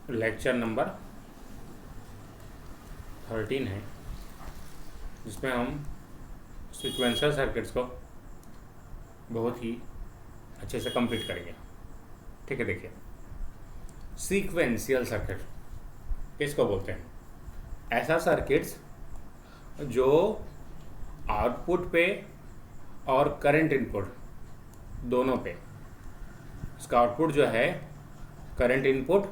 Lecture number 13 है, जिसमें हम सीक्वेंशियल सर्किट्स को बहुत ही अच्छे से कंप्लीट करेंगे। ठीक है, देखिए सीक्वेंशियल सर्किट किसको बोलते हैं? ऐसा सर्किट्स जो आउटपुट पे और करंट इनपुट दोनों पे, इसका आउटपुट जो है करंट इनपुट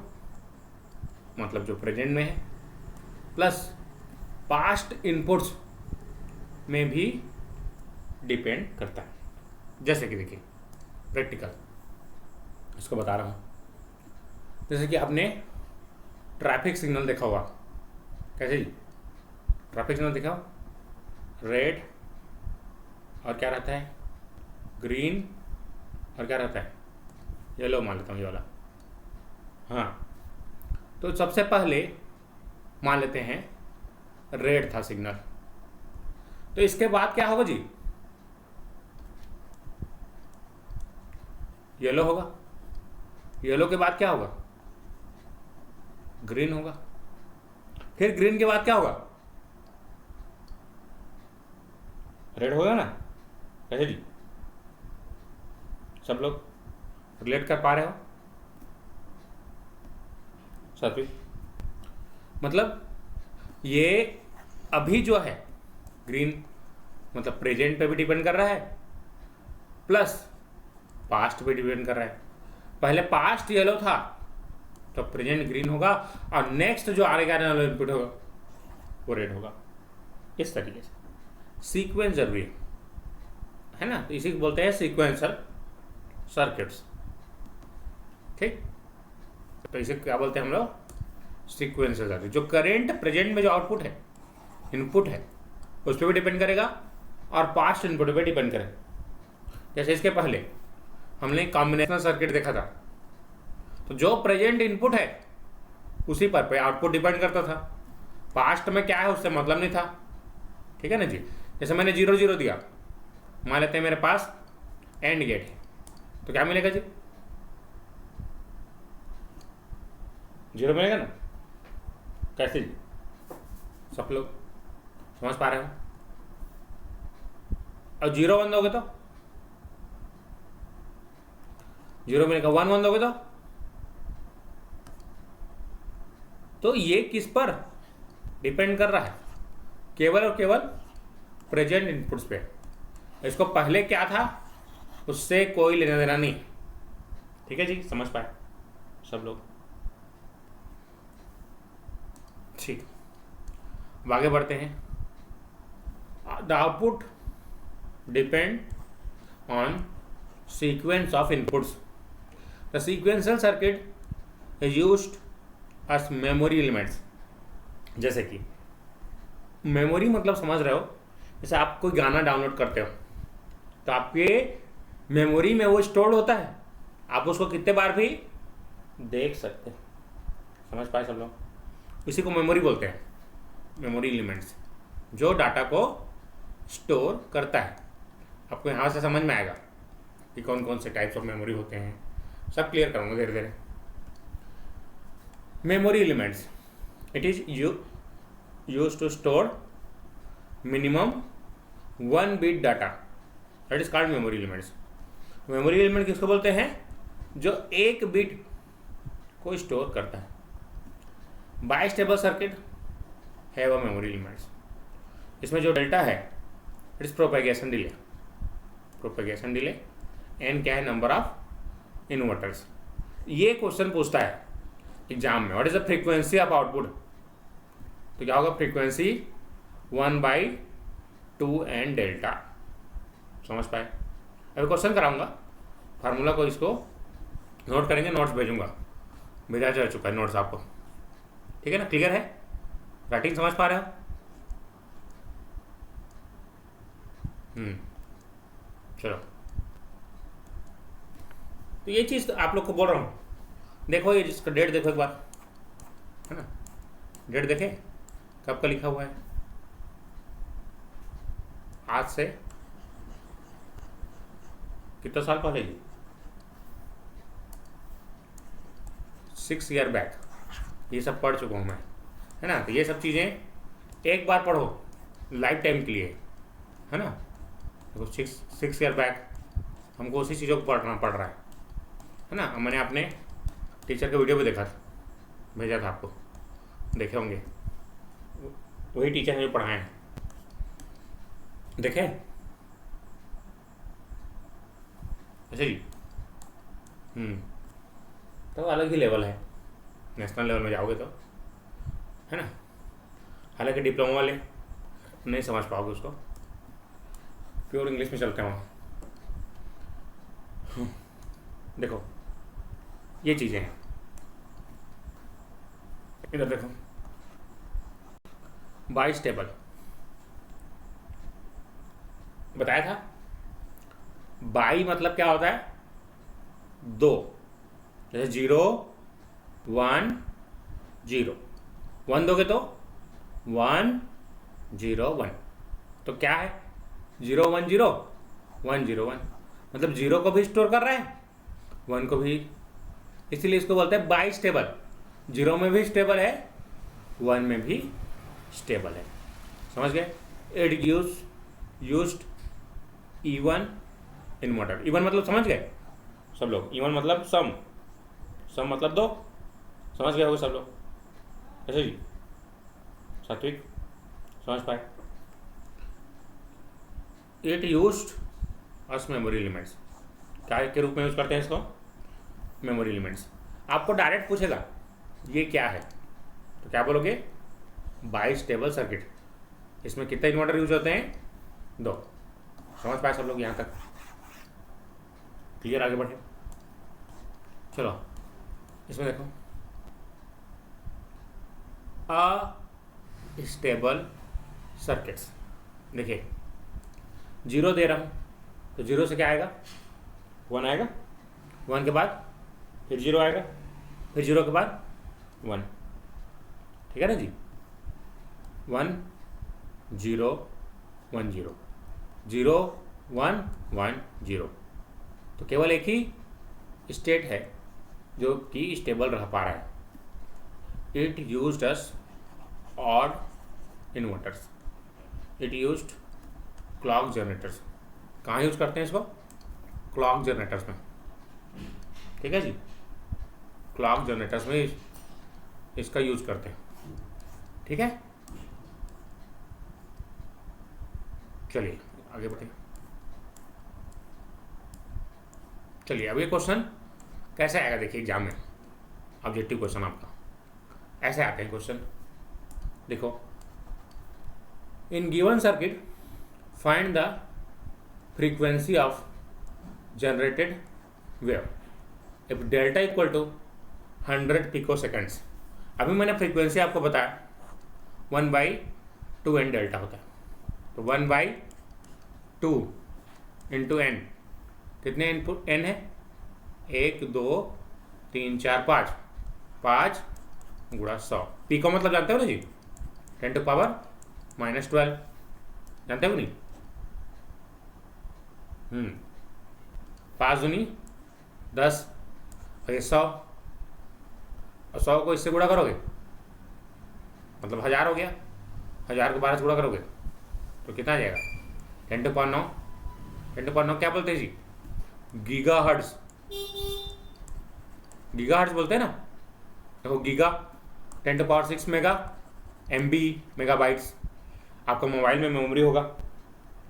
मतलब जो प्रेजेंट में है, प्लस पास्ट इनपुट्स में भी डिपेंड करता है। जैसे कि देखिए प्रैक्टिकल इसको बता रहा हूँ। जैसे कि आपने ट्रैफिक सिग्नल देखा होगा। कैसे जी? ट्रैफिक सिग्नल देखा हो, रेड और क्या रहता है, ग्रीन और क्या रहता है, येलो मान लेता हूँ ये वाला। हाँ, तो सबसे पहले मान लेते हैं रेड था सिग्नल, तो इसके बाद क्या होगा जी? येलो होगा। येलो के बाद क्या होगा? ग्रीन होगा। फिर ग्रीन के बाद क्या होगा? रेड होगा ना। कैसे जी? सब लोग रिलेट कर पा रहे हो? सभी मतलब ये अभी जो है ग्रीन मतलब प्रेजेंट पे भी डिपेंड कर रहा है, प्लस पास्ट पे डिपेंड कर रहा है। पहले पास्ट येलो था तो प्रेजेंट ग्रीन होगा, और नेक्स्ट जो आने वाला इनपुट होगा वो रेड होगा। इस तरीके से सीक्वेंस जरूरी है ना, तो इसी को बोलते हैं सीक्वेंशियल सर्किट्स। ठीक, तो इसे क्या बोलते हैं हम लोग? Sequential circuit. जो करेंट प्रेजेंट में जो आउटपुट है, इनपुट है, उस पर भी डिपेंड करेगा और पास्ट इनपुट पे डिपेंड करेगा। जैसे इसके पहले हमने कॉम्बिनेशनल सर्किट देखा था, तो जो प्रेजेंट इनपुट है उसी पर पे आउटपुट डिपेंड करता था। पास्ट में क्या है उससे मतलब नहीं था। ठीक है ना जी? जैसे मैंने 0 0 दिया, मान लेते हैं मेरे पास एंड गेट है, तो क्या मिलेगा जी? 0 मिलेगा ना। कैसे जी? सब लोग समझ पा रहे हो? और 0 1 दोगे तो 0 मिलेगा, 1 1 दोगे तो ये किस पर डिपेंड कर रहा है? केवल और केवल प्रेजेंट इनपुट्स पे। इसको पहले क्या था उससे कोई लेना देना नहीं। ठीक है जी? समझ पाए सब लोग? ठीक, अब आगे बढ़ते हैं। The output depend on sequence of inputs. The sequential circuit is used as memory elements. जैसे कि मेमोरी मतलब समझ रहे हो, जैसे आप कोई गाना डाउनलोड करते हो तो आपके मेमोरी में वो स्टोर्ड होता है, आप उसको कितने बार भी देख सकते हैं। समझ पाए सब लोग? इसी को मेमोरी बोलते हैं, मेमोरी एलिमेंट्स, जो डाटा को स्टोर करता है। आपको यहाँ से समझ में आएगा कि कौन कौन से टाइप्स ऑफ मेमोरी होते हैं, सब क्लियर करूँगा धीरे धीरे। Memory elements, it is use to store minimum 1 bit data, that is called memory elements. Memory element किसको बोलते हैं? जो 1 बिट को स्टोर करता है। बाइस्टेबल सर्किट है वो मेमोरी एलिमेंट्स। इसमें जो डेल्टा है it is propagation delay. Propagation delay N क्या है? Number of inverters. ये क्वेश्चन पूछता है एग्जाम में, what is the frequency of output? तो क्या होगा? Frequency 1/2 N delta. समझ पाए? अभी क्वेश्चन कराऊंगा, फार्मूला को इसको नोट करेंगे, नोट्स भेजूंगा, भेजा जा चुका है नोट्स आपको। ठीक है ना? क्लियर है? राइटिंग समझ पा रहे हो? चलो, तो ये चीज़ तो आप लोग को बोल रहा हूँ। देखो ये जिसका डेट देखो एक बार, है ना? डेट देखे कब का लिखा हुआ है? आज से कितना साल पहले? 6 ईयर बैक। ये सब पढ़ चुका हूँ मैं, है ना। तो ये सब चीज़ें एक बार पढ़ो, लाइफ टाइम के लिए, है ना। देखो 6 ईयर बैक हमको उसी चीज़ों को पढ़ना पड़ रहा है ना। मैंने अपने टीचर का वीडियो भी देखा था, भेजा था आपको, देखे होंगे, वही टीचर ने जो पढ़ाए हैं, देखे। अच्छा जी। तो अलग ही लेवल है, नेशनल लेवल में जाओगे तो, है ना। हालांकि डिप्लोमा वाले नहीं समझ पाओगे उसको, प्योर इंग्लिश में चलते हैं वहाँ। देखो ये चीज़ें हैं, इधर देखो, बाइस टेबल बताया था। बाई मतलब क्या होता है, 2, जैसे 0 1 0, 1 दोगे तो 1 0 1, तो क्या है 0 1 0 1 0 1, मतलब 0 को भी स्टोर कर रहा है, 1 को भी, इसलिए इसको बोलते हैं बाइस टेबल। 0 में भी स्टेबल है, 1 में भी स्टेबल है, समझ गए। It used even inverter. Even मतलब समझ गए सब लोग, इवन मतलब सम मतलब 2, समझ गए होगे सब लोग। ऐसे जी सात्विक समझ पाए। It used us memory elements, क्या के रूप में यूज करते हैं इसको, मेमोरी एलिमेंट्स। आपको डायरेक्ट पूछेगा ये क्या है, तो क्या बोलोगे, बाइस टेबल सर्किट। इसमें कितने इन्वर्टर यूज होते हैं, 2। समझ पाए सब लोग यहाँ तक, क्लियर। आगे बढ़े, चलो इसमें देखो, स्टेबल सर्किट्स। देखिए 0 दे रहा हूँ, तो 0 से क्या आएगा, 1 आएगा, 1 के बाद फिर 0 आएगा, फिर 0 के बाद 1, ठीक है ना जी। 1 0 1 0 0 1 1 0, तो केवल एक ही स्टेट है जो कि स्टेबल रह पा रहा है। It used us odd inverters, it used clock generators. कहाँ यूज करते हैं इसको, क्लॉक जनरेटर्स में, ठीक है जी। क्लॉक जनरेटर्स में इसका यूज करते हैं, ठीक है। चलिए आगे बढ़े। चलिए अब ये क्वेश्चन कैसे आएगा, देखिए एग्जाम में ऑब्जेक्टिव क्वेश्चन आपका ऐसे आते हैं क्वेश्चन। देखो, in given circuit find the frequency of generated wave if delta equal to 100 picoseconds. अभी मैंने फ्रीक्वेंसी आपको बताया 1/2 n डेल्टा होता है, तो 1/2 इंटू n, कितने इनपुट n है, 1 2 3 4 5, 5 गुणा 100। पिको मतलब जानते हो ना जी, 10⁻⁻12, जानते हो नहीं। 5 दूनी 10, और 100, और 100 को इससे गुणा करोगे मतलब 1000 हो गया, 1000 को 12 से गुणा करोगे तो कितना आ जाएगा, 10⁻9। 10⁻9 क्या बोलते हैं जी, गीगाहर्ट्ज। गीगाहर्ट्ज बोलते हैं ना। देखो गीगा 10⁻6 मेगा, MB मेगाबाइट्स। आपका मोबाइल में मेमोरी होगा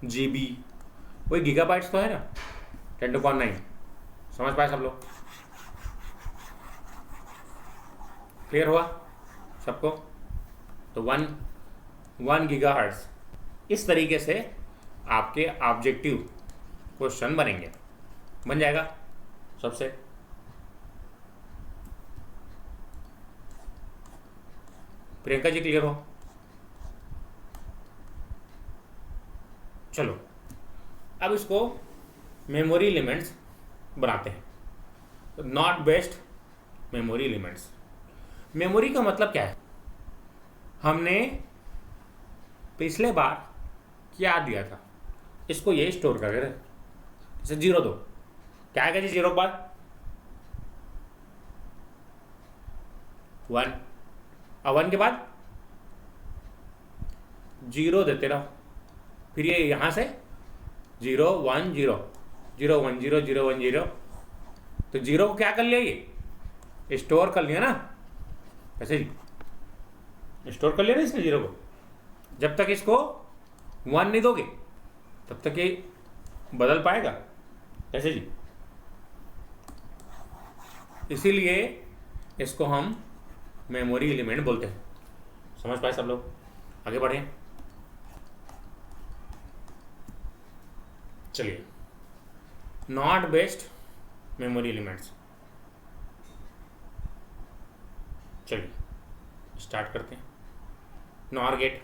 GB, वही गीगाबाइट्स तो है ना, 10⁻9। समझ पाए सब लोग, क्लियर हुआ सबको। तो 1 गीगाहर्ट्ज, इस तरीके से आपके ऑब्जेक्टिव क्वेश्चन बनेंगे, बन जाएगा सबसे। प्रियंका जी क्लियर हो, चलो अब इसको मेमोरी एलिमेंट्स बनाते हैं। Not best memory elements. Memory का मतलब क्या है, हमने पिछले बार क्या दिया था, इसको ये स्टोर करके रहे। जैसे 0 2, क्या आएगा जी 0 के बाद 1, अब 1 के बाद 0 देते रहो, फिर ये यहाँ से 0 1 0 0 1 0 0 1 0, तो 0 को क्या कर लिया, ये स्टोर कर लिया ना, ऐसे जी स्टोर कर लिया ना इसने 0 को। जब तक इसको 1 नहीं दोगे तब तक ये बदल पाएगा, ऐसे जी। इसीलिए इसको हम मेमोरी एलिमेंट बोलते हैं। समझ पाए सब लोग? आगे बढ़े, चलिए। नॉट बेस्ड मेमोरी एलिमेंट्स, चलिए स्टार्ट करते हैं। नॉर गेट,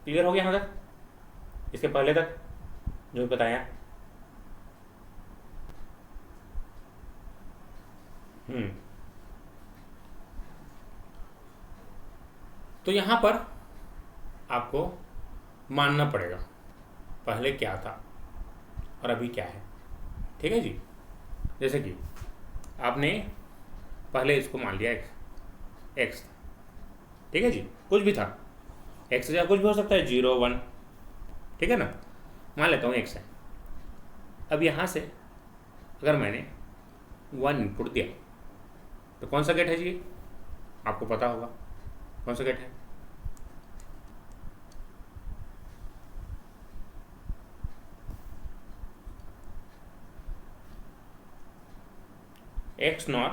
क्लियर हो गया यहाँ तक? इसके पहले तक जो बताया, तो यहां पर आपको मानना पड़ेगा पहले क्या था और अभी क्या है, ठीक है जी। जैसे कि आपने पहले इसको मान लिया एक्स, ठीक है जी, कुछ भी था, एक्स या कुछ भी हो सकता है, 0 1, ठीक है ना, मान लेता हूँ एक्स है। अब यहाँ से अगर मैंने 1 इनपुट दिया तो कौन सा गेट है जी, आपको पता होगा कौन सा गेट है। X nor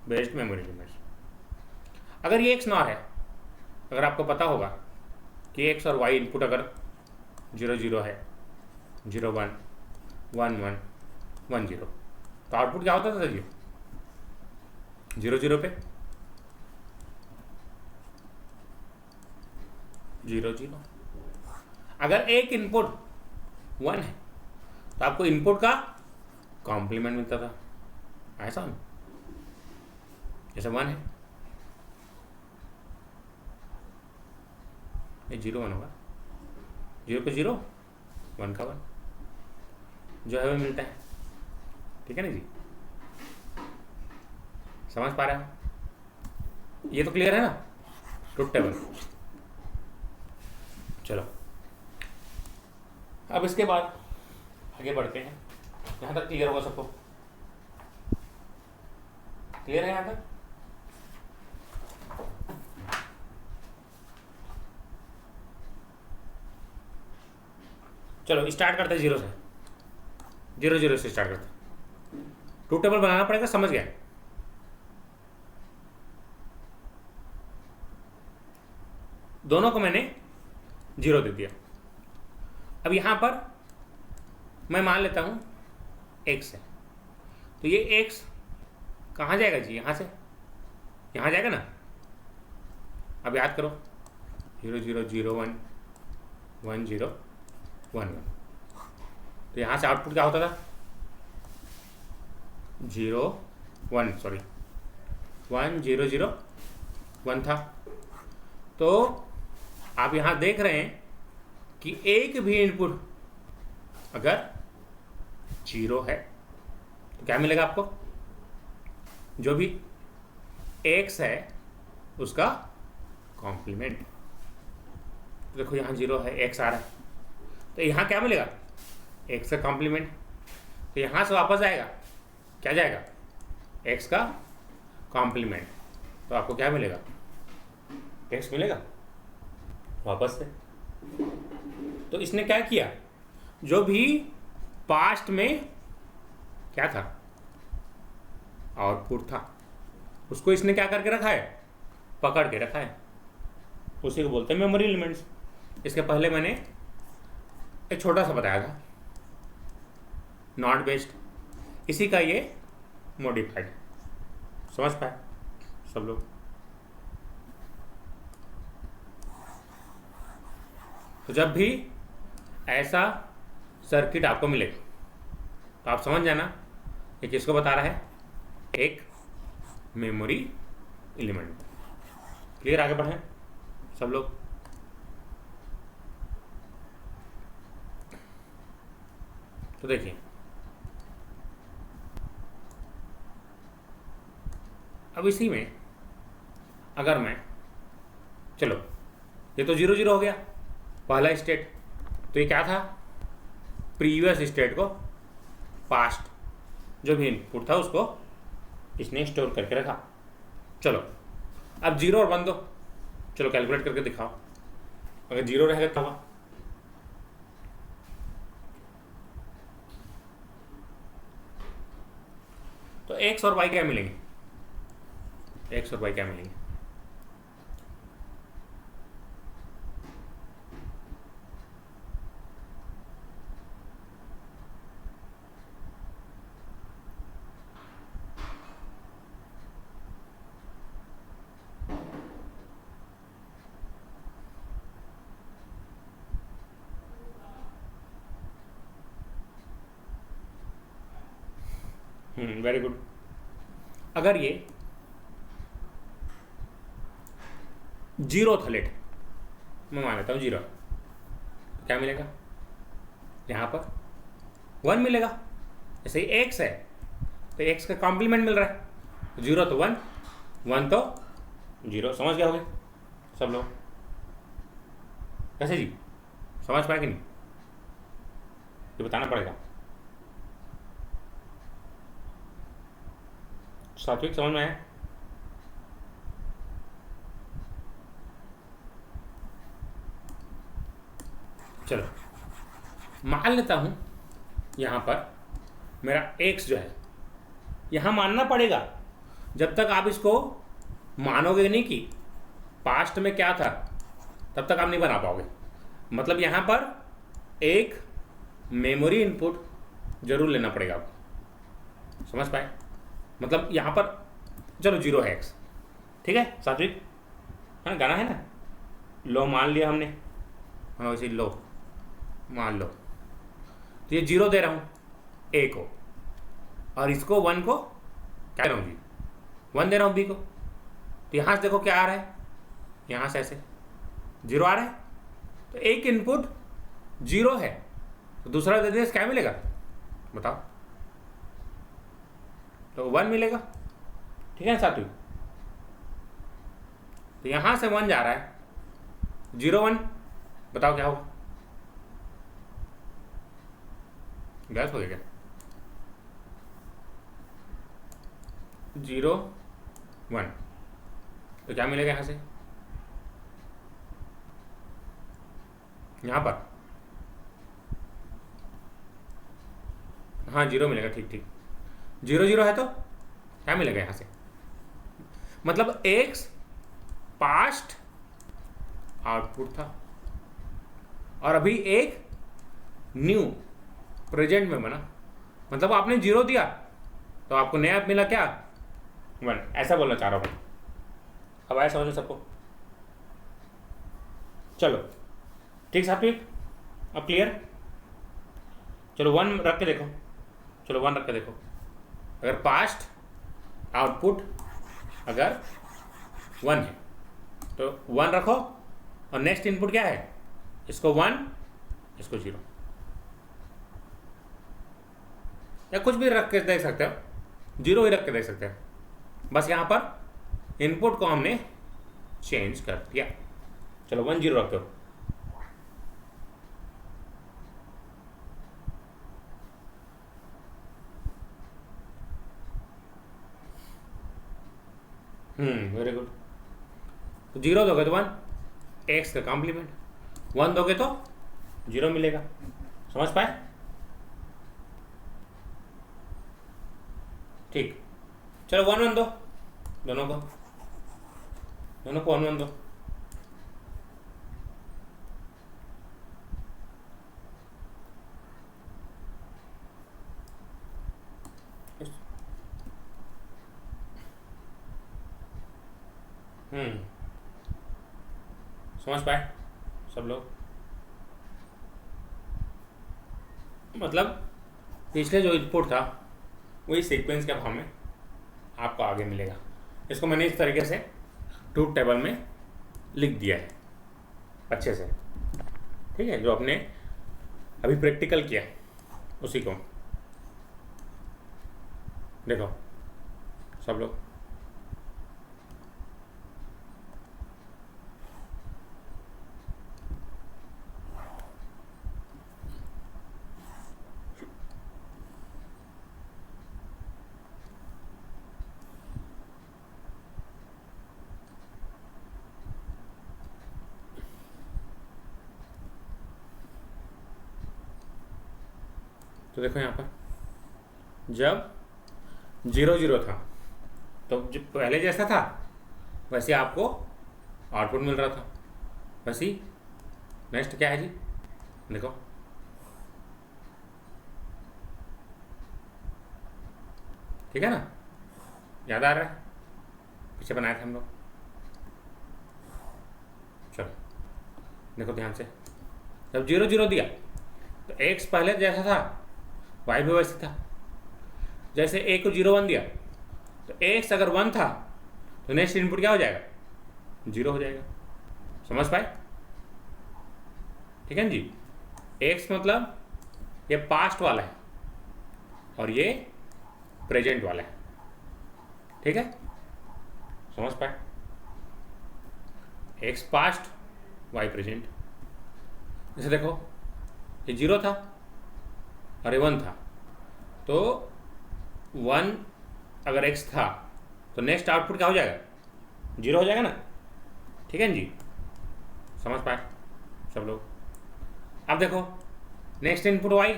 based memory elements. अगर ये एक्स नॉर है, अगर आपको पता होगा कि एक्स और वाई इनपुट अगर 0 0 है, 0 1 1 1 1 0, तो आउटपुट क्या होता था जी, 0 0 पे 0 0। अगर एक इनपुट 1 है तो आपको इनपुट का कॉम्प्लीमेंट मिलता था, ऐसा ना, जैसे 1 है, ये 0 1 होगा, 0 का 0 1 का 1 जो है वो मिलता है, ठीक है ना जी। समझ पा रहे हो? ये तो क्लियर है ना, ट्रुथ टेबल। चलो अब इसके बाद आगे बढ़ते हैं। यहाँ तक क्लियर होगा सबको? क्लियर है यहाँ तक? चलो स्टार्ट करते हैं 0 से, 0 0 से स्टार्ट करते हैं। ट्रुथ टेबल बनाना पड़ेगा, समझ गया? दोनों को मैंने 0 दे दिया। अब यहां पर मैं मान लेता हूं x है, तो ये x कहाँ जाएगा जी, यहां से यहां जाएगा ना। अब याद करो, 0 0 0 1 1 0 1 1, तो यहां से आउटपुट क्या होता था, 0 1 सॉरी 1 0 0 1 था। तो आप यहां देख रहे हैं कि एक भी इनपुट अगर 0 है तो क्या मिलेगा आपको, जो भी x है उसका कॉम्प्लीमेंट। तो देखो यहाँ 0 है, x आ रहा है, तो यहाँ क्या मिलेगा, x का कॉम्प्लीमेंट। तो यहाँ से वापस आएगा, क्या जाएगा, x का कॉम्प्लीमेंट, तो आपको क्या मिलेगा, x मिलेगा वापस से। तो इसने क्या किया, जो भी पास्ट में क्या था, आउटपुट था, उसको इसने क्या करके रखा है, पकड़ के रखा है। उसी को बोलते हैं मेमोरी एलिमेंट्स। इसके पहले मैंने एक छोटा सा बताया था, नॉट बेस्ड, इसी का ये मॉडिफाइड। समझ पाए सब लोग? तो जब भी ऐसा सर्किट आपको मिले तो आप समझ जाना ये किसको बता रहा है, एक मेमोरी एलिमेंट। क्लियर? आगे बढ़ें सब लोग। तो देखिए अब इसी में अगर मैं, चलो ये तो 0 0 हो गया पहला स्टेट, तो ये क्या था, प्रीवियस स्टेट को पास्ट जो भी इनपुट था उसको इसने स्टोर करके रखा। चलो अब 0 और 1 दो, चलो कैलकुलेट करके दिखाओ, अगर 0 रहेगा तो होगा, तो एक्स और वाई क्या मिलेंगे, एक्स और वाई क्या मिलेंगे, वेरी गुड। अगर ये 0 था लेट, मैं मान लेता हूँ 0, क्या मिलेगा, यहाँ पर 1 मिलेगा। जैसे ही x है तो x का कॉम्प्लीमेंट मिल रहा है, 0 तो 1, 1 तो 0, समझ गया होगे सब लोग, कैसे जी, समझ पाए कि नहीं, ये बताना पड़ेगा। सात्विक समझ में आया, चलो मान लेता हूं यहां पर मेरा x जो है, यहां मानना पड़ेगा, जब तक आप इसको मानोगे नहीं कि पास्ट में क्या था तब तक आप नहीं बना पाओगे। मतलब यहां पर एक मेमोरी इनपुट जरूर लेना पड़ेगा आपको, समझ पाए, मतलब यहां पर चलो 0 है x, ठीक है सात्विक, हाँ गाना है ना, लो मान लिया हमने, हाँ वैसे लो मान लो, तो ये 0 दे रहा हूँ a को, और इसको 1 को क्या दे रहा हूँ जी, 1 दे रहा हूँ b को, तो यहाँ से देखो क्या आ रहा है, यहाँ से ऐसे 0 आ रहा है, तो एक इनपुट 0 है तो दूसरा दे दें क्या मिलेगा बताओ, तो 1 मिलेगा, ठीक है सात्विक, तो यहाँ से 1 जा रहा है, 0 1, बताओ क्या होगा, गैस हो गया क्या, 0 1, तो क्या मिलेगा यहाँ से, यहाँ पर हाँ 0 मिलेगा, ठीक ठीक, 0 0 है तो क्या मिलेगा यहाँ से, मतलब x पास्ट आउटपुट था और अभी एक न्यू प्रेजेंट में बना, मतलब आपने 0 दिया तो आपको नया मिला क्या 1, ऐसा बोलना चाह रहा हूँ। अब आया समझ में सबको, चलो ठीक सात्विक, अब क्लियर, चलो 1 रख के देखो, चलो 1 रख के देखो, अगर पास्ट आउटपुट अगर 1 है तो 1 रखो, और नेक्स्ट इनपुट क्या है, इसको 1 इसको 0, या कुछ भी रख के देख सकते हो, 0 ही रख के देख सकते हो, बस यहाँ पर इनपुट को हमने चेंज कर दिया। चलो 1 0 रख दो, वेरी गुड, तो 0 दोगे तो 1, x का कॉम्प्लीमेंट, 1 दोगे तो 0 मिलेगा, समझ पाए, ठीक, चलो 1 1 दो, दोनों को 1 1 दो, समझ पाए सब लोग, मतलब पिछले जो इनपुट था वही सीक्वेंस के फॉर्म में आपको आगे मिलेगा। इसको मैंने इस तरीके से ट्रूथ टेबल में लिख दिया है अच्छे से, ठीक है, जो आपने अभी प्रैक्टिकल किया उसी को देखो सब लोग, तो देखो यहाँ पर जब 0 0 था तो जो पहले जैसा था वैसे आपको आउटपुट मिल रहा था, वैसे ही नेक्स्ट क्या है जी, देखो ठीक है ना, याद आ रहा है, पीछे बनाए थे हम लोग। चलो देखो ध्यान से, जब 0 0 दिया तो x पहले जैसा था y भी वैसे था। जैसे a को 0 1 दिया तो x अगर 1 था तो नेक्स्ट इनपुट क्या हो जाएगा, 0 हो जाएगा। समझ पाए? ठीक है जी। x मतलब ये पास्ट वाला है और ये प्रेजेंट वाला है, ठीक है, समझ पाए? x past y present. जैसे देखो ये 0 था और ये 1 था, तो 1 अगर x था तो नेक्स्ट आउटपुट क्या हो जाएगा, 0 हो जाएगा ना, ठीक है जी। समझ पाए सब लोग? अब देखो नेक्स्ट इनपुट y,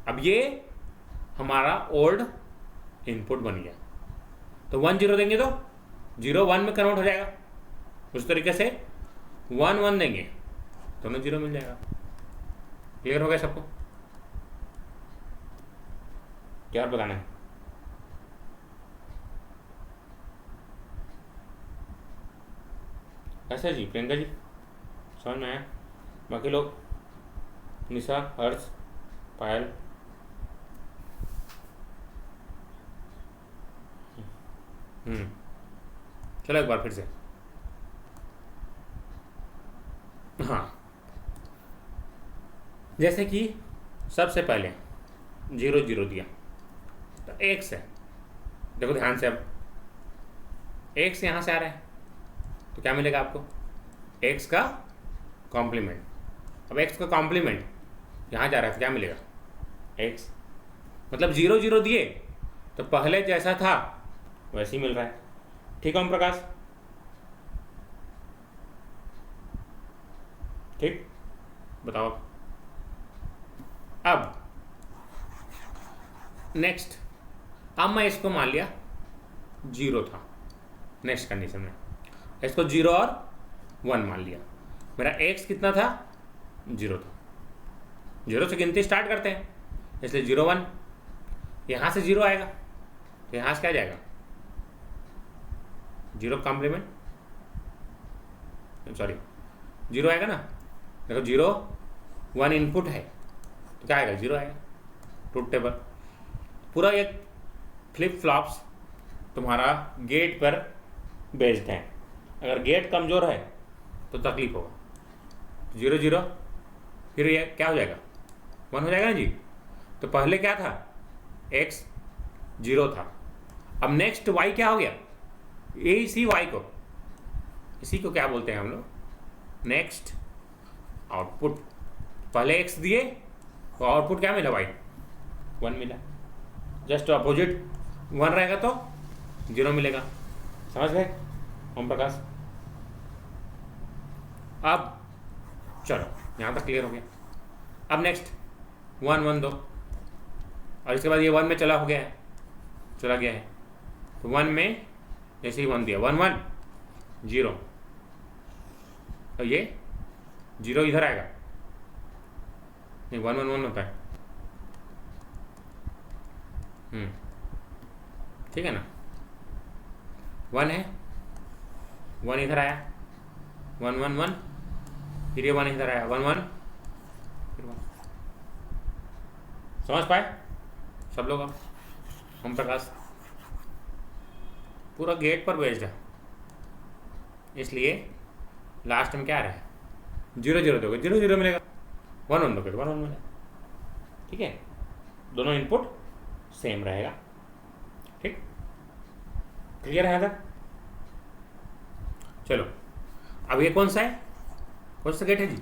अब ये हमारा ओल्ड इनपुट बन गया, तो 1 0 देंगे तो 0 1 में कन्वर्ट हो जाएगा। उस तरीके से 1 1 देंगे दोनों 0 मिल जाएगा। क्लियर हो गया सबको? क्या और बताना है? ऐसा जी प्रियंका जी, समझ में आया? बाकी लोग निशा, हर्ष, पायल, चलो एक बार फिर से। हाँ, जैसे कि सबसे पहले 0 0 दिया तो x है, देखो ध्यान से, अब x यहाँ से आ रहा है तो क्या मिलेगा आपको, x का कॉम्प्लीमेंट। अब x का कॉम्प्लीमेंट यहाँ जा रहा है तो क्या मिलेगा, x। मतलब 0 0 दिए तो पहले जैसा था वैसे ही मिल रहा है, ठीक है ओम प्रकाश? ठीक, बताओ। अब नेक्स्ट, अब मैं इसको मान लिया 0 था, नेक्स्ट कंडीशन में इसको 0 और 1 मान लिया। मेरा x कितना था, 0 था। 0 से गिनती स्टार्ट करते हैं, इसलिए 0 1, यहाँ से 0 आएगा तो यहाँ से क्या जाएगा, 0 कॉम्प्लीमेंट, सॉरी 0 आएगा ना। देखो 0 1 इनपुट है तो क्या आएगा, 0 आएगा। ट्रूथ टेबल पूरा एक फ्लिप फ्लॉप्स तुम्हारा गेट पर बेस्ड है। अगर गेट कमज़ोर है तो तकलीफ होगा। 0 0 फिर ये क्या हो जाएगा, 1 हो जाएगा ना जी। तो पहले क्या था, x 0 था, अब नेक्स्ट y क्या हो गया, इसी को क्या बोलते हैं हम लोग, नेक्स्ट आउटपुट। पहले x दिए तो आउटपुट क्या मिला, y 1 मिला। जस्ट अपोजिट 1 रहेगा तो 0 मिलेगा। समझ गए ओम प्रकाश? अब चलो यहाँ तक क्लियर हो गया। अब नेक्स्ट 1 1 दो और इसके बाद ये 1 में चला गया है तो 1 में जैसे ही 1 दिया 1 1 0, तो ये 0 इधर आएगा, नहीं 1 1 1 होता है, ठीक है ना। 1 है, 1 इधर आया, 1 1 1, फिर ये 1 इधर आया, 1 1 फिर 1। समझ पाए सब लोग? अब ओम प्रकाश पूरा गेट पर बेस्ड है, इसलिए लास्ट में क्या आ रहा है, 0 0 दोगे 0 0 मिलेगा, 1 1 दोगे तो 1 1 मिलेगा, ठीक है। दोनों इनपुट सेम रहेगा, ठीक, क्लियर है इधर? चलो अब ये कौन सा है, कौन सा गेट है जी,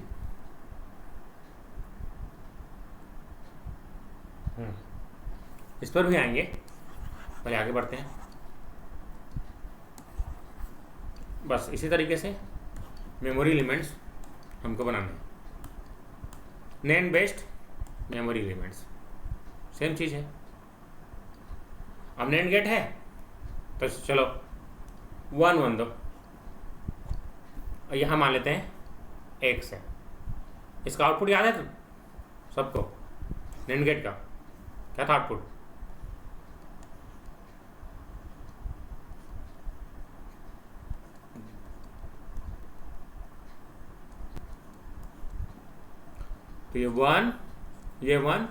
इस पर भी आएंगे, पहले आगे बढ़ते हैं। बस इसी तरीके से मेमोरी एलिमेंट्स हमको बनाने हैं, NAND based memory elements. Same चीज़ है। अब NAND गेट है तो चलो 1 1 दो, और यहाँ मान लेते हैं x है। इसका आउटपुट याद है तो सबको? NAND गेट का क्या था आउटपुट? तो ये 1, ये 1,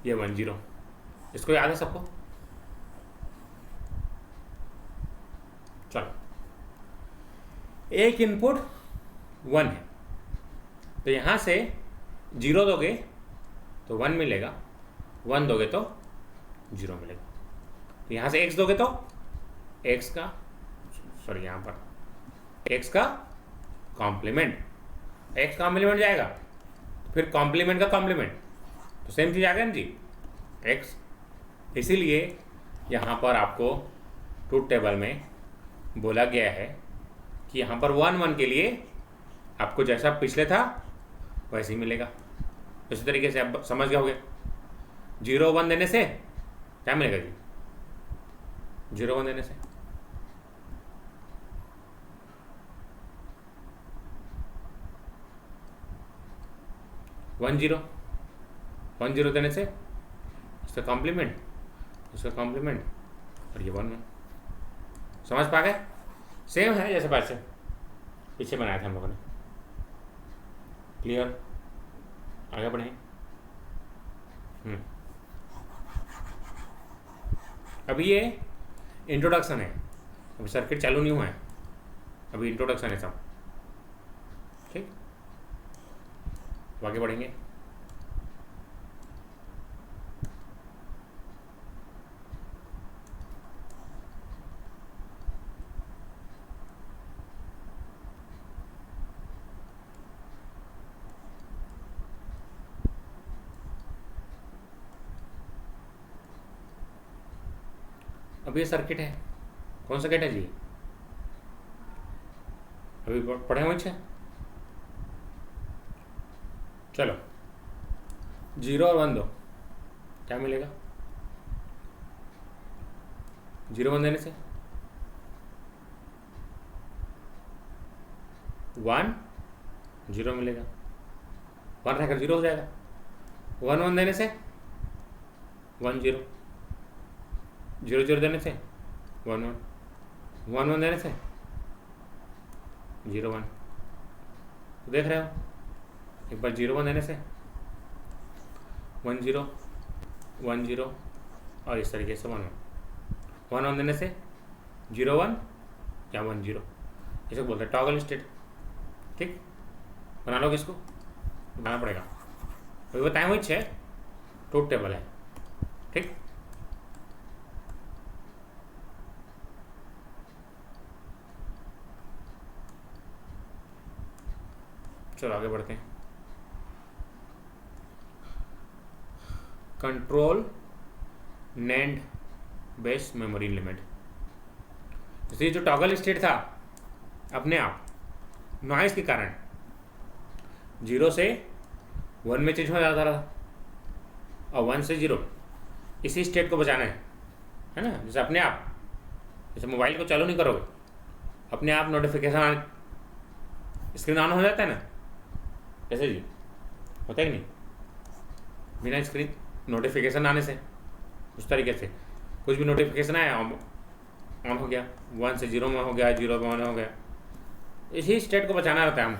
ये 1 0, इसको याद है सबको? चलो, एक इनपुट 1 है, तो यहाँ से 0 दोगे तो 1 मिलेगा, 1 दोगे तो 0 मिलेगा। तो यहाँ से x दोगे तो x का, सॉरी यहाँ पर x का कॉम्प्लीमेंट, x कॉम्प्लीमेंट जाएगा, फिर कॉम्प्लीमेंट का कॉम्प्लीमेंट, तो सेम चीज़ आ गया ना जी, x। इसीलिए यहाँ पर आपको ट्रूथ टेबल में बोला गया है कि यहाँ पर 1 1 के लिए आपको जैसा पिछले था वैसे ही मिलेगा। इसी तरीके से आप समझ गए होंगे, 0 1 देने से क्या मिलेगा जी? 0 1 देने से वन जीरो देने से इसका कॉम्प्लीमेंट, इसका कॉम्प्लीमेंट, और ये 1 1। समझ पा गए? सेम है जैसे पास से पीछे बनाया था हम लोगों ने। क्लियर? आगे बढ़ें। अभी ये इंट्रोडक्शन है, अभी सर्किट चालू नहीं हुआ है, अभी इंट्रोडक्शन है सब, ठीक? आगे बढ़ेंगे। अब ये सर्किट है, कौन सा गेट है जी? अभी पढ़े हुए हैं। चलो 0 और 1 दो, क्या मिलेगा? 0 1 देने से 1 0 मिलेगा, 1 रहकर 0 हो जाएगा। 1 1 देने से 1 0, 0 0 देने से 1 1, 1 1 देने से 0 1। तो देख रहे हो, एक बार 0 1 देने से 1 0 1 0, और इस तरीके से 1 1, 1 1 देने से 0 1 या 1 0, इसे बोलते हैं टॉगल स्टेट। ठीक, बना लोगे, इसको बनाना पड़ेगा। अभी बताएं हुई 6 ट्रूथ टेबल है। ठीक, चलो आगे बढ़ते हैं। Control NAND base memory limit. जैसे जो टॉगल स्टेट था, अपने आप नॉइस के कारण 0 से 1 में चेंज हो जाता रहा, और 1 से 0, इसी स्टेट को बचाना है ना। जैसे अपने आप, जैसे मोबाइल को चालू नहीं करोगे, अपने आप नोटिफिकेशन स्क्रीन ऑन हो जाता है ना, कैसे जी होता है कि नहीं, बिना स्क्रीन नोटिफिकेशन आने से। उस तरीके से कुछ भी नोटिफिकेशन आया ऑन हो गया, 1 से 0 में हो गया, 0 में 1 हो गया, इसी स्टेट को बचाना रहता है हम,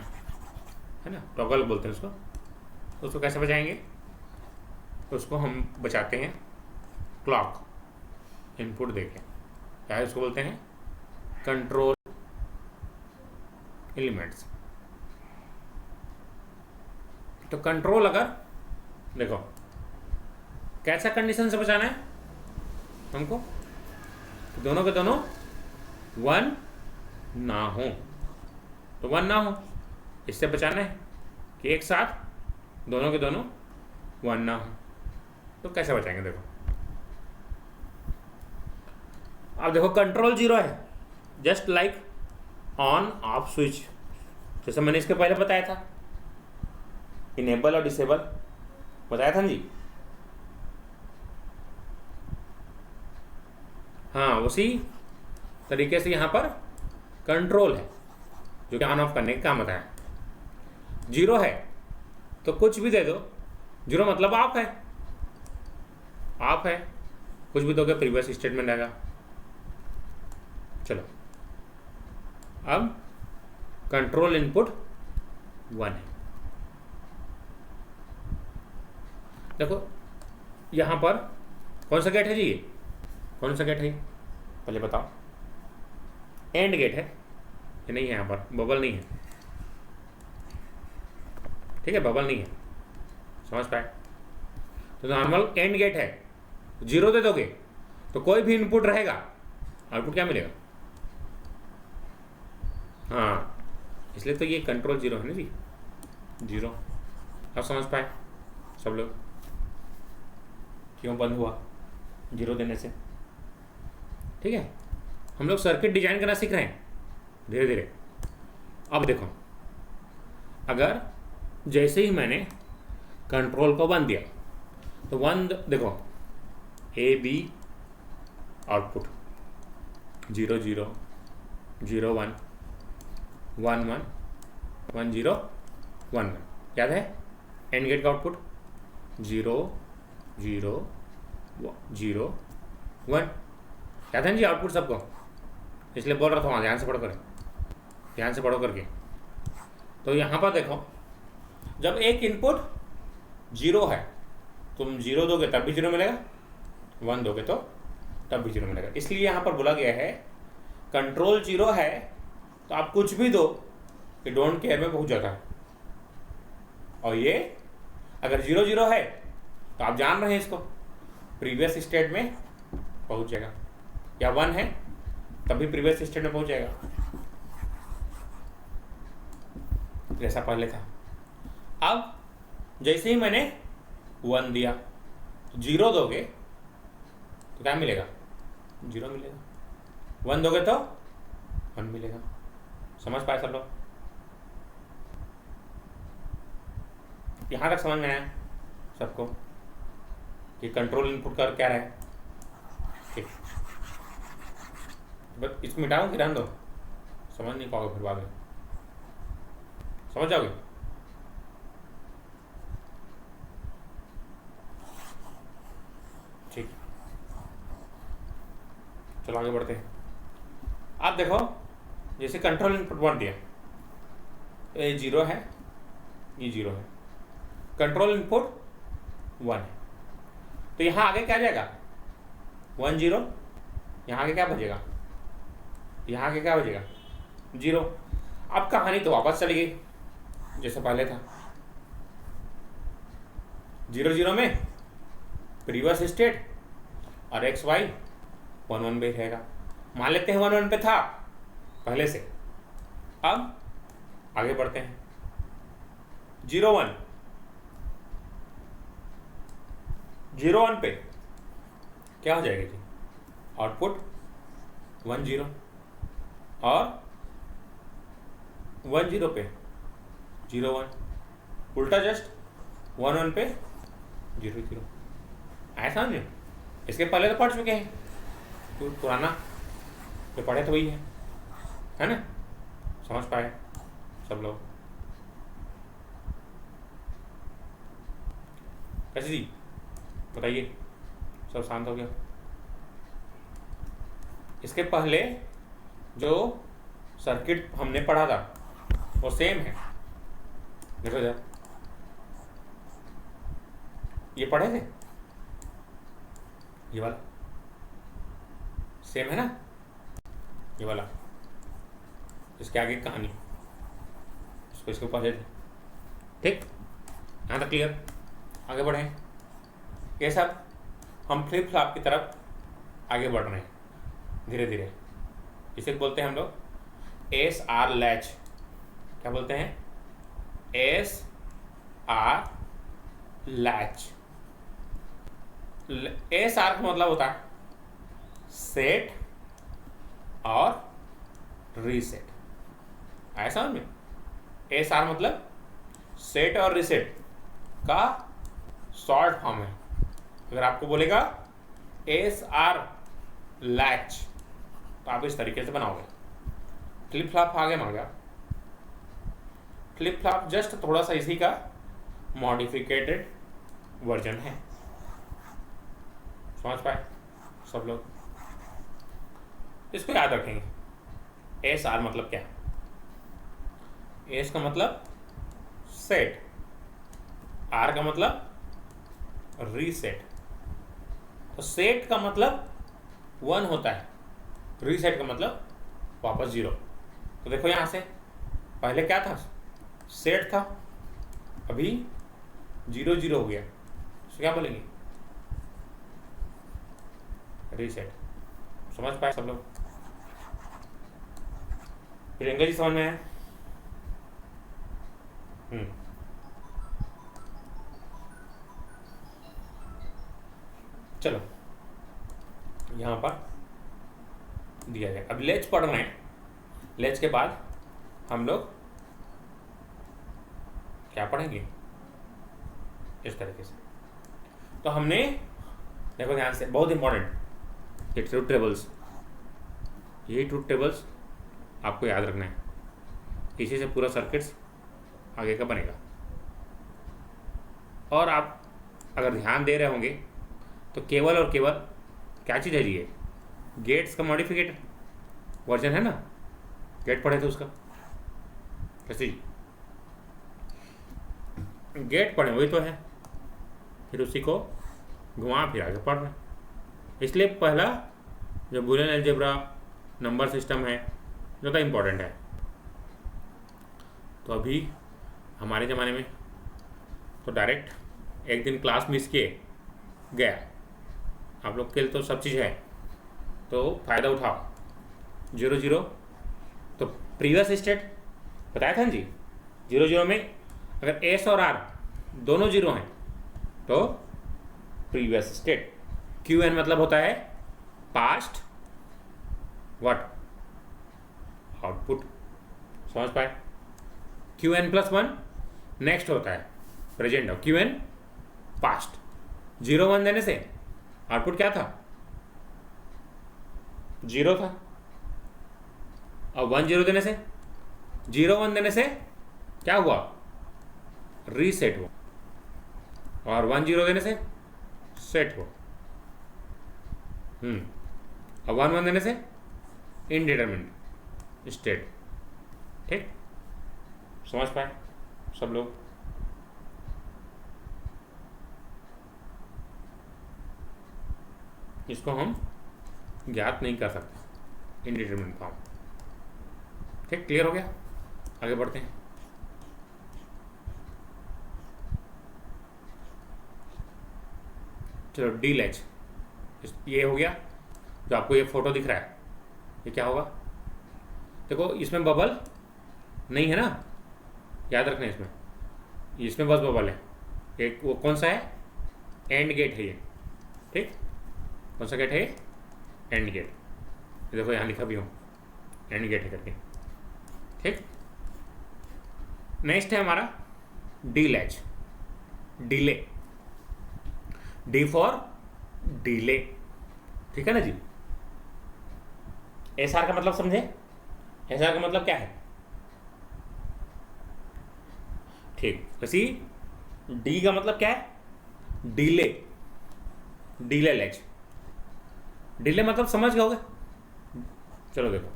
है ना, टॉगल बोलते हैं उसको। उसको कैसे बचाएंगे? उसको हम बचाते हैं क्लॉक इनपुट देके, क्या है उसको बोलते हैं, कंट्रोल एलिमेंट्स। तो कंट्रोल, अगर देखो कैसा कंडीशन से बचाना है हमको, तो दोनों के दोनों 1 ना हो, तो 1 ना हो, इससे बचाना है कि एक साथ दोनों के दोनों 1 ना हो। तो कैसे बचाएंगे? देखो, अब देखो कंट्रोल 0 है, just like on off switch, जैसे मैंने इसके पहले बताया था, इनेबल और डिसेबल बताया था जी। हाँ, उसी तरीके से यहाँ पर कंट्रोल है जो कि ऑन ऑफ करने का काम आता है। 0 है तो कुछ भी दे दो, 0 मतलब ऑफ है, ऑफ है, कुछ भी दोगे प्रीवियस स्टेटमेंट आएगा। चलो अब कंट्रोल इनपुट 1 है। देखो यहाँ पर कौन सा गेट है जी, ये कौन सा गेट है, पहले बताओ। एंड गेट है, ये नहीं है, यहाँ पर बबल नहीं है, ठीक है, बबल नहीं है, समझ पाए। तो नॉर्मल एंड गेट है, 0 दे दोगे तो कोई भी इनपुट रहेगा, आउटपुट क्या मिलेगा। हाँ, इसलिए तो ये कंट्रोल 0 है ना जी, 0। अब समझ पाए सब लोग क्यों बंद हुआ 0 देने से। ठीक है, हम लोग सर्किट डिजाइन करना सीख रहे हैं धीरे धीरे। अब देखो, अगर जैसे ही मैंने कंट्रोल को 1 दिया तो 1 देखो, ए बी आउटपुट 0 0 0 1 1 1 1 0 1 1, याद है। एंड गेट का आउटपुट 0 0 0 1, याद है जी आउटपुट सबको, इसलिए बोल रहा था वहाँ ध्यान से पढ़ो कर, ध्यान से पढ़ो करके। तो यहाँ पर देखो, जब एक इनपुट 0 है, तुम 0 दोगे तब भी 0 मिलेगा, 1 दोगे तो तब भी 0 मिलेगा। इसलिए यहाँ पर बोला गया है कंट्रोल 0 है तो आप कुछ भी दो ये डोंट केयर में पहुँच जाता है। और ये अगर 0 0 है तो आप जान रहे हैं इसको प्रीवियस स्टेट में पहुँच जाएगा, या 1 है तभी प्रीवियस स्टेट में पहुँच जाएगा, जैसा पहले था। अब जैसे ही मैंने 1 दिया तो 0 दोगे तो क्या मिलेगा, 0 मिलेगा, 1 दोगे तो 1 मिलेगा। समझ पाए सब लोग, यहाँ तक समझ में आया सबको कि कंट्रोल इनपुट का क्या है। ठीक, बस इसको मिटाओ कि रहने दो, समझ नहीं पाओगे फिर बाद में, समझ जाओगे। ठीक, चलो आगे बढ़ते हैं। आप देखो, जैसे कंट्रोल इनपुट 1 दिया, ये 0 है, ये 0 है, कंट्रोल इनपुट 1 है, तो यहाँ आगे क्या जाएगा 1 0, यहाँ आगे क्या बचेगा, यहाँ आगे क्या बचेगा 0। अब कहानी तो वापस चली गई जैसे पहले था, 0 0 में प्रीवियस स्टेट और एक्स वाई 1 1 पे रहेगा। मान लेते हैं 1 1 पे था पहले से। अब आगे बढ़ते हैं, 0 1 0 1 पे क्या हो जाएगा जी, आउटपुट 1 0, और 1 0 पे 0 1, उल्टा जस्ट 1 1 पे 0 0। ऐसा नहीं, इसके पहले तो पढ़ चुके हैं, तो पुराना जो पढ़े तो वही है ना। समझ पाए सब लोग कैसे जी, बताइए, सब शांत हो गया। इसके पहले जो सर्किट हमने पढ़ा था वो सेम है, देखो जरा, ये पढ़े थे, ये वाला सेम है ना, ये वाला, इसके आगे कहानी, इसको इसके ऊपर थे। ठीक, यहाँ तक क्लियर। आगे बढ़ें, ये सब हम फ्लिप फ्लॉप की तरफ आगे बढ़ रहे हैं धीरे धीरे। इसे बोलते हैं हम लोग एस आर लैच। क्या बोलते हैं, S R latch. S R का मतलब होता है सेट और रीसेट, ऐसा में एस आर मतलब सेट और रीसेट का शॉर्ट फॉर्म है। अगर आपको बोलेगा एस आर लैच, तो आप इस तरीके से बनाओगे। फ्लिप फ्लॉप आगे आ गया। फ्लिप फ्लॉप जस्ट थोड़ा सा इसी का मॉडिफिकेटेड वर्जन है। समझ पाए सब लोग? इसको याद रखेंगे। एस आर मतलब क्या? एस का मतलब सेट, आर का मतलब रीसेट। तो सेट का मतलब 1 होता है, रीसेट का मतलब वापस 0। तो देखो यहां से पहले क्या था, सेट था, अभी 0 0 हो गया, तो क्या बोलेंगे? रीसेट। समझ पाए सब लोग? प्रियंका जी समझ में आया? चलो यहां पर दिया गया। अब लेच पढ़ रहे हैं, लेच के बाद हम लोग क्या पढ़ेंगे इस तरीके से। तो हमने देखो ध्यान से, बहुत इंपॉर्टेंट, ये ट्रूथ टेबल्स, यही ट्रूथ टेबल्स आपको याद रखना है। इसी से पूरा सर्किट्स आगे का बनेगा। और आप अगर ध्यान दे रहे होंगे तो केवल और केवल क्या चीज़ है ये, गेट्स का मॉडिफिकेटेड वर्जन है ना, गेट पढ़े थे उसका, कैसे गेट पढ़े वही तो है, फिर उसी को घुमा फिर आगे पढ़ रहे। इसलिए पहला जो बूलियन अलजेब्रा नंबर सिस्टम है ज़्यादा इम्पोर्टेंट है। तो अभी हमारे ज़माने में तो डायरेक्ट एक दिन क्लास मिस किए गया, आप लोग के लिए तो सब चीज़ है, तो फ़ायदा उठाओ। 0 0 तो प्रीवियस स्टेट बताया था ना जी, 0 0 में अगर एस और आर दोनों 0 हैं तो प्रीवियस स्टेट। क्यू एन मतलब होता है पास्ट व्हाट, आउटपुट। समझ पाए? क्यू एन प्लस 1 नेक्स्ट होता है प्रेजेंट, और क्यू एन पास्ट। 0 1 देने से आउटपुट क्या था, 0 था, और 1 0 देने से, 0 1 देने से क्या हुआ, रीसेट हुआ, और 1 0 देने से सेट हुआ। और 1 1 देने से इनडिटरमिनेट स्टेट। ठीक, समझ पाए सब लोग? इसको हम ज्ञात नहीं कर सकते, इनडिटरमिनेट फॉर्म। ठीक, क्लियर हो गया? आगे बढ़ते हैं। चलो डी लैच, ये हो गया। जो आपको ये फोटो दिख रहा है, ये क्या होगा? देखो इसमें बबल नहीं है ना, याद रखना इसमें बस बबल है। एक वो कौन सा है, एंड गेट है ये। ठीक, कौन सा गेट है ये, एंड गेट। देखो यहाँ लिखा भी हो एंड गेट है करके। ठीक, नेक्स्ट है हमारा D latch, delay, D for delay. ठीक है ना जी? एस आर का मतलब समझे? एस आर का मतलब क्या है? ठीक, वैसी डी का मतलब क्या है, डिले, डिले लैच। डिले मतलब समझ गए होगे? चलो देखो,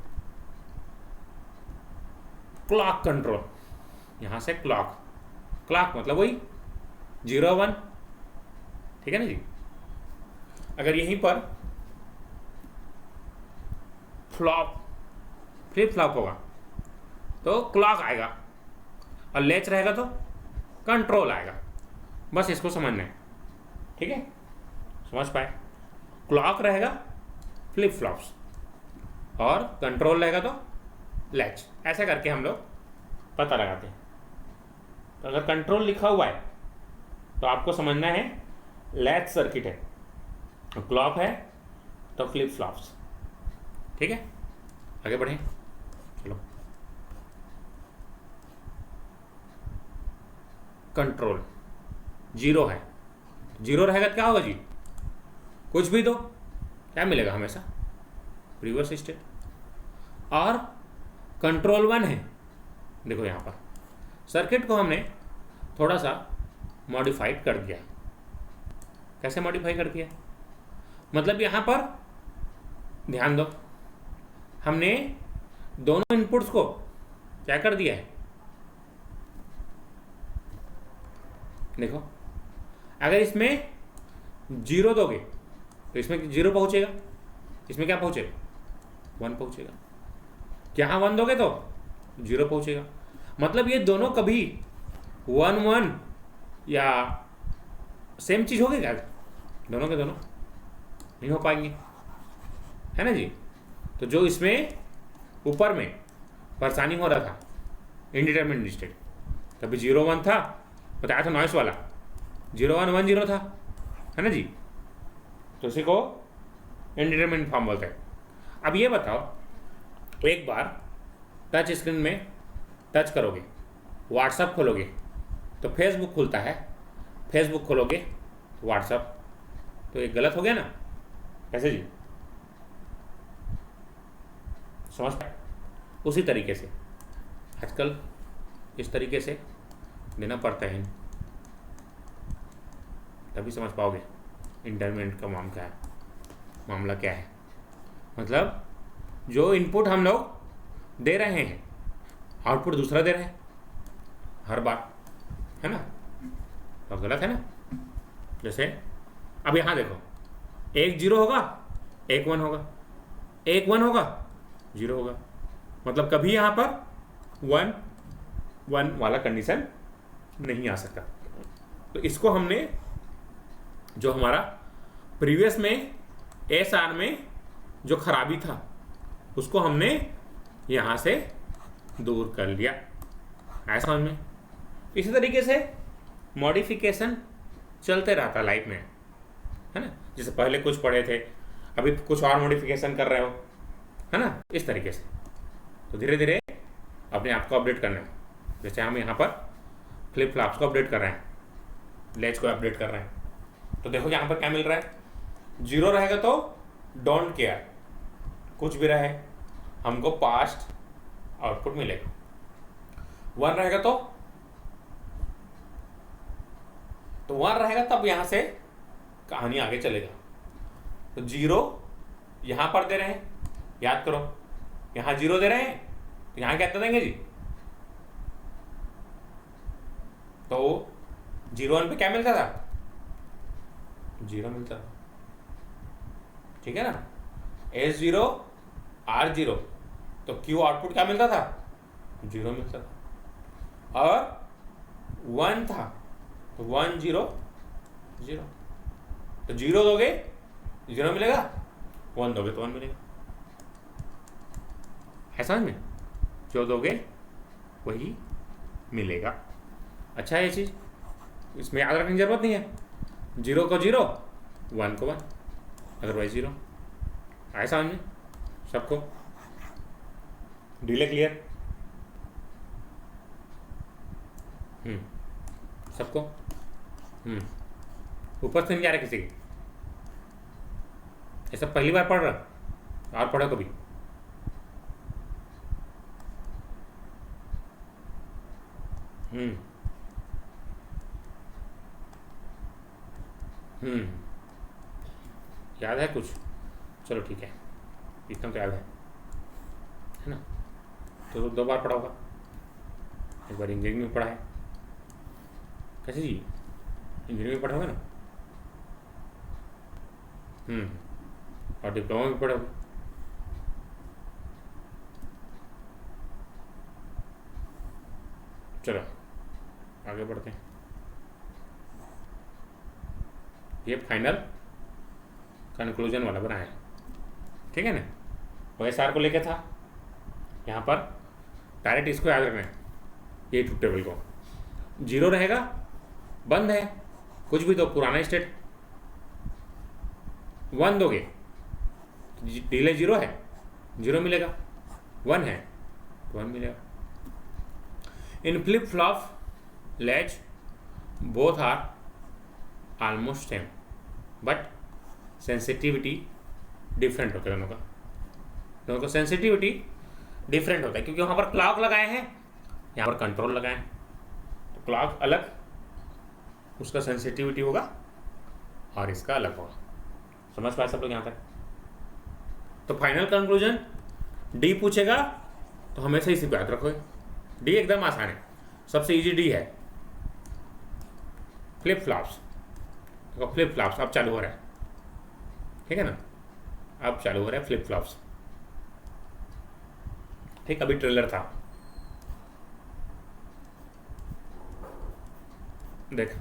क्लॉक कंट्रोल, यहां से क्लॉक, क्लॉक मतलब वही 0 1। ठीक है ना जी? अगर यहीं पर फ्लॉप, फ्लिप फ्लॉप होगा तो क्लॉक आएगा, और लैच रहेगा तो कंट्रोल आएगा। बस इसको समझना है। ठीक है, समझ पाए? क्लॉक रहेगा फ्लिप फ्लॉप्स, और कंट्रोल रहेगा तो लैच। ऐसे करके हम लोग पता लगाते हैं। तो अगर कंट्रोल लिखा हुआ है तो आपको समझना है लैच सर्किट है, क्लॉक है तो फ्लिप फ्लॉप्स। ठीक है, आगे बढ़ें। चलो, कंट्रोल 0 है, 0 रहेगा तो क्या होगा जी, कुछ भी दो क्या मिलेगा हमेशा, प्रीवियस स्टेट, और कंट्रोल 1 है। देखो यहाँ पर सर्किट को हमने थोड़ा सा मॉडिफाइड कर दिया। कैसे मॉडिफाई कर दिया? मतलब यहाँ पर ध्यान दो, हमने दोनों इनपुट्स को क्या कर दिया है। देखो, अगर इसमें 0 दोगे तो इसमें 0 पहुंचेगा, इसमें क्या पहुंचेगा 1 पहुंचेगा। यहाँ 1 दोगे तो 0 पहुंचेगा। मतलब ये दोनों कभी 1 1 या सेम चीज होगी क्या? दोनों के दोनों नहीं हो पाएंगे, है ना जी। तो जो इसमें ऊपर में परेशानी हो रहा था इनडिटरमिनेट स्टेट, कभी 0 1 था, बताया था नॉइस वाला, 0 1 1 0 था, है ना जी। तो इसी को इनडिटरमिनेट फॉर्म बोलते हैं। अब ये बताओ, एक बार टच स्क्रीन में टच करोगे, व्हाट्सअप खोलोगे तो फेसबुक खुलता है, फेसबुक खोलोगे व्हाट्सअप, तो ये गलत हो गया ना। कैसे जी, समझ पाए? उसी तरीके से आजकल इस तरीके से देना पड़ता है, तभी समझ पाओगे इंटरमिनेट का मामला क्या है। मतलब जो इनपुट हम लोग दे रहे हैं, आउटपुट दूसरा दे रहे हैं हर बार, है ना। तो गलत है ना। जैसे अब यहाँ देखो, 1 0 होगा, 1 1 होगा, 1 1 होगा, 0 होगा। मतलब कभी यहाँ पर 1 1 वाला कंडीशन नहीं आ सकता। तो इसको हमने, जो हमारा प्रीवियस में SR में जो खराबी था, उसको हमने यहाँ से दूर कर लिया, ऐसा में। इसी तरीके से मॉडिफिकेशन चलते रहता लाइफ में, है ना। जैसे पहले कुछ पढ़े थे, अभी कुछ और मॉडिफिकेशन कर रहे हो, है ना, इस तरीके से। तो धीरे धीरे अपने आप को अपडेट करना है। जैसे हम यहाँ पर फ्लिप फ्लॉप्स को अपडेट कर रहे हैं, लेज को अपडेट कर रहे हैं। तो देखो यहाँ पर क्या मिल रहा है, 0 रहेगा तो डोंट केयर, कुछ भी रहे हमको पास्ट आउटपुट मिलेगा। 1 रहेगा तो 1 रहेगा, तब यहां से कहानी आगे चलेगा। तो 0 यहां पर दे रहे हैं, याद करो, यहां 0 दे रहे हैं तो यहां क्या देंगे जी। तो 0 1 पे क्या मिलता था, 0 मिलता था, ठीक है ना। S0 R0, तो Q आउटपुट क्या मिलता था, 0 मिलता था। और 1 था तो 1 0 0, तो 0 दोगे 0 मिलेगा, 1 दोगे तो 1 मिलेगा। है समझ में? जो दोगे वही मिलेगा। अच्छा है ये चीज, इसमें याद रखने की जरूरत नहीं है। 0 को 0, 1 को 1, अदरवाइज 0। आए समझ में सबको? Delay clear? सबको? ऊपर से नहीं जा रहा किसी के? ये सब पहली बार पढ़ रहा, और पढ़ो कभी? याद है कुछ? चलो ठीक है, इतना तो याद है ना। तो 2 बार पढ़ा होगा, एक बार इंजीनियरिंग में पढ़ा है। कैसे जी, इंजीनियरिंग में पढ़ा होगा ना। और डिप्लोमा में पढ़ा होगा। चलो आगे बढ़ते हैं। ये फाइनल कंक्लूजन वाला बना है, ठीक है ना। OSR को लेके था, यहाँ पर डायरेक्ट इसको याद रखना है, ये ट्रूथ टेबल को। 0 रहेगा बंद है, कुछ भी तो पुराना स्टेट। 1 दोगे डिले 0 है, 0 मिलेगा। 1 है तो 1 मिलेगा। इन flip flop latch both are almost same, but sensitivity different होता है दोनों का। दोनों का सेंसिटिविटी डिफरेंट होता है, क्योंकि वहाँ पर क्लॉक लगाए हैं, यहाँ पर कंट्रोल लगाए हैं। तो क्लॉक अलग, उसका सेंसिटिविटी होगा और इसका अलग होगा। समझ पाए सब लोग यहाँ तक? तो फाइनल कंक्लूजन, डी पूछेगा तो हमेशा इसी को याद रखोगे। डी एकदम आसान है, सबसे इजी डी है। फ्लिप फ्लॉप्स, देखो फ्लिप फ्लॉप्स अब चालू हो रहा है, ठीक है ना, अब चालू हो रहा है फ्लिप फ्लॉप्स। ठीक, अभी ट्रेलर था, देख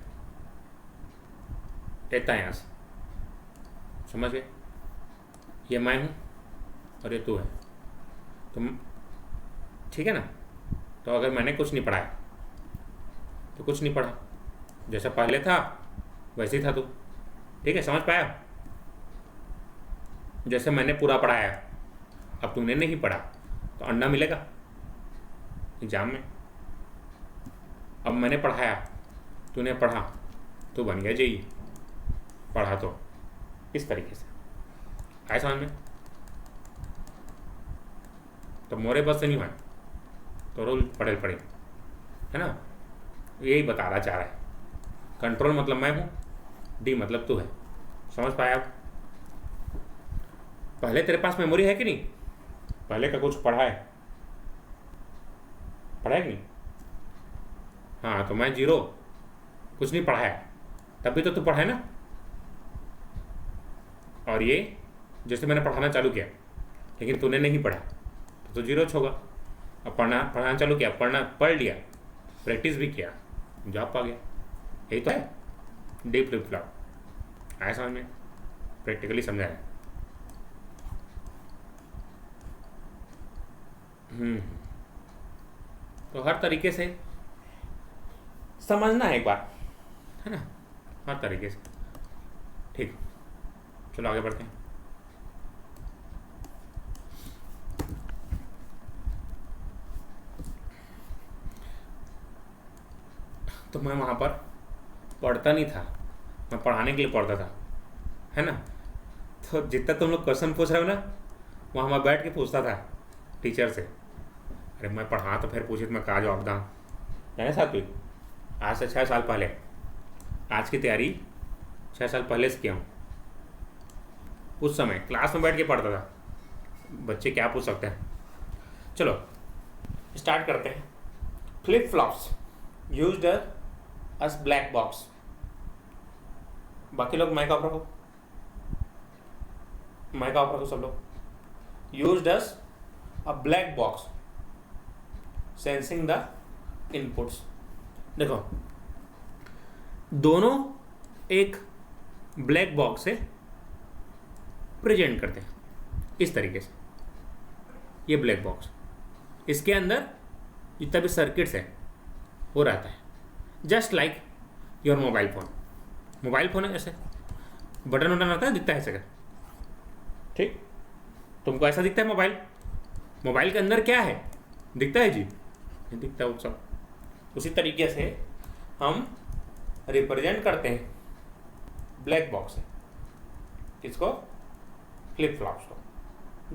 कहता है यहाँ से, समझ गए? ये मैं हूँ और ये तू है, तुम, ठीक है ना। तो अगर मैंने कुछ नहीं पढ़ाया तो कुछ नहीं पढ़ा, जैसा पहले था वैसे ही था तू, ठीक है, समझ पाया? जैसे मैंने पूरा पढ़ाया, अब तूने नहीं पढ़ा तो अंडा मिलेगा एग्जाम में। अब मैंने पढ़ाया, तूने पढ़ा, तो बन गया जेई, पढ़ा तो इस तरीके से। आए समझ में? तो मोरे बस से नहीं हुआ तो रोल पढ़े पढ़े, है ना। यही बताना चाह रहा है, कंट्रोल मतलब मैं हूँ, डी मतलब तू है। समझ पाया आप? पहले तेरे पास मेमोरी है कि नहीं? पहले का कुछ पढ़ा है, पढ़ा है कि नहीं? हाँ, तो मैं जीरो, कुछ नहीं पढ़ा है, तभी तो तू पढ़ा है ना। और ये जैसे मैंने पढ़ाना चालू किया लेकिन तूने नहीं पढ़ा तो जीरो होगा। अब पढ़ाना चालू किया, पढ़ लिया, प्रैक्टिस भी किया, जॉब पा गया। यही तो है डी फ्लिप फ्लॉप। आया समझ में? प्रैक्टिकली समझाया। तो हर तरीके से समझना है एक बार, है ना, हर तरीके से। ठीक, चलो आगे बढ़ते हैं। तो मैं वहाँ पर पढ़ता नहीं था, मैं पढ़ाने के लिए पढ़ता था, है ना। तो जितना तुम लोग क्वेश्चन पूछ रहे हो ना, वहाँ मैं बैठ के पूछता था टीचर से। अरे मैं पढ़ा तो फिर पूछे तो मैं कहा जवाब दा, है ना साथी। आज से 6 साल पहले, आज की तैयारी 6 साल पहले से किया हूँ। उस समय क्लास में बैठ के पढ़ता था, बच्चे क्या पूछ सकते हैं। चलो स्टार्ट करते हैं। Flip flops used as black box. बाकी लोग माइक ऑफ रखो, माइक ऑफ रखो सब लोग। Used as a black box sensing the inputs. देखो दोनों एक ब्लैक बॉक्स से प्रेजेंट करते हैं इस तरीके से। ये ब्लैक बॉक्स, इसके अंदर जितना भी सर्किट्स है वो रहता है, just like your mobile phone. Mobile phone है, ऐसे बटन वटन आता है, दिखता है ऐसे का, ठीक। तुमको ऐसा दिखता है मोबाइल, मोबाइल के अंदर क्या है दिखता है जी, नहीं दिखता वो सब। उसी तरीके से हम रिप्रेजेंट करते हैं ब्लैक बॉक्स है, किसको? फ्लिप फ्लॉप्स को।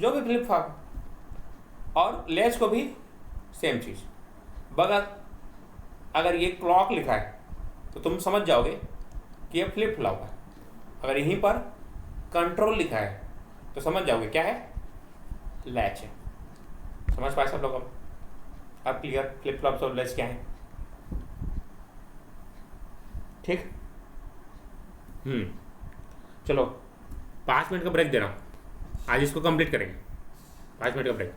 जो भी फ्लिप फ्लॉप और लेच को भी सेम चीज। बगैर अगर ये क्लॉक लिखा है तो तुम समझ जाओगे कि ये फ्लिप फ्लॉप है। अगर यहीं पर कंट्रोल लिखा है तो समझ जाओगे क्या है, लैच है। समझ पाए सब लोग? अब क्लियर फ्लिप फ्लॉप्स और लैच क्या है? ठीक। चलो 5 मिनट का ब्रेक दे रहा हूँ, आज इसको कंप्लीट करेंगे। 5 मिनट का ब्रेक।